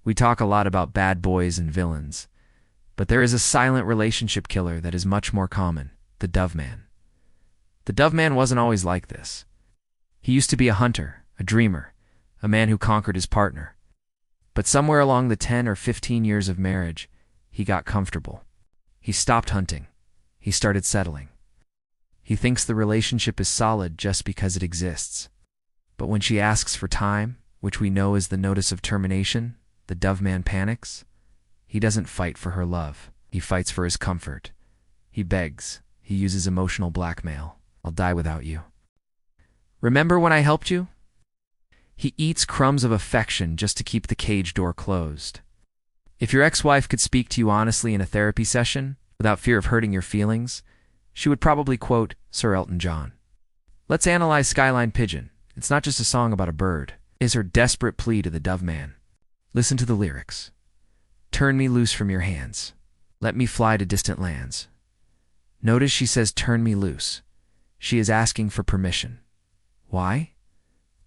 We talk a lot about bad boys and villains, but there is a silent relationship killer that is much more common, the dove man. The dove man wasn't always like this. He used to be a hunter, a dreamer, a man who conquered his partner. But somewhere along the 10 or 15 years of marriage, he got comfortable. He stopped hunting. He started settling. He thinks the relationship is solid just because it exists. But when she asks for time, which we know is the notice of termination, the dove man panics. He doesn't fight for her love. He fights for his comfort. He begs. He uses emotional blackmail. I'll die without you. Remember when I helped you? He eats crumbs of affection just to keep the cage door closed. If your ex-wife could speak to you honestly in a therapy session, without fear of hurting your feelings, she would probably quote Sir Elton John. Let's analyze Skyline Pigeon. It's not just a song about a bird. It's her desperate plea to the dove man. Listen to the lyrics. Turn me loose from your hands. Let me fly to distant lands. Notice she says turn me loose. She is asking for permission. Why?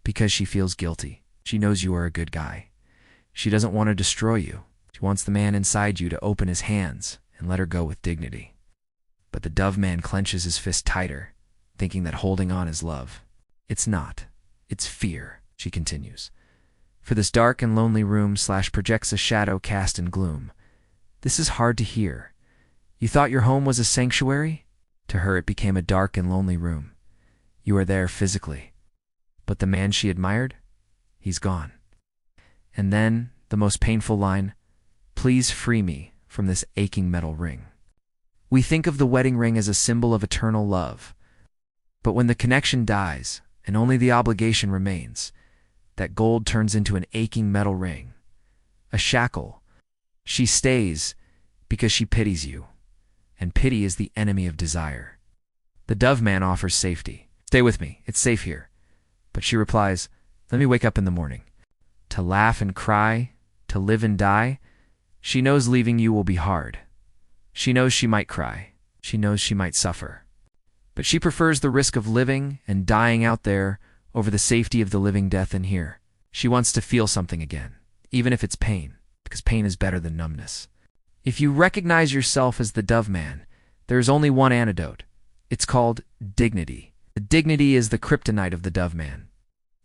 Because she feels guilty. She knows you are a good guy. She doesn't want to destroy you. She wants the man inside you to open his hands and let her go with dignity. But the dove man clenches his fist tighter, thinking that holding on is love. It's not. It's fear, she continues. For this dark and lonely room projects a shadow cast in gloom. This is hard to hear. You thought your home was a sanctuary? To her it became a dark and lonely room. You are there physically. But the man she admired? He's gone. And then, the most painful line, please free me from this aching metal ring. We think of the wedding ring as a symbol of eternal love. But when the connection dies, and only the obligation remains, that gold turns into an aching metal ring, a shackle. She stays because she pities you, and pity is the enemy of desire. The dove man offers safety. Stay with me, it's safe here. But she replies, let me wake up in the morning. To laugh and cry, to live and die, she knows leaving you will be hard. She knows she might cry. She knows she might suffer. But she prefers the risk of living and dying out there over the safety of the living death in here. She wants to feel something again, even if it's pain, because pain is better than numbness. If you recognize yourself as the dove man, there is only one antidote. It's called dignity. The dignity is the kryptonite of the dove man.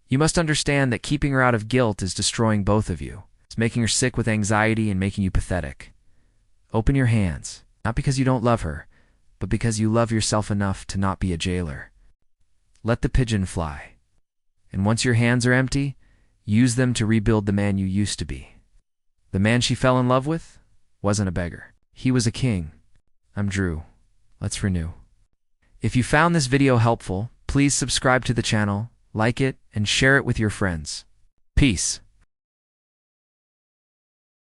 You must understand that keeping her out of guilt is destroying both of you. It's making her sick with anxiety and making you pathetic. Open your hands, not because you don't love her, but because you love yourself enough to not be a jailer. Let the pigeon fly. And once your hands are empty, use them to rebuild the man you used to be. The man she fell in love with wasn't a beggar. He was a king. I'm Drew. Let's renew. If you found this video helpful, please subscribe to the channel, like it, and share it with your friends. Peace.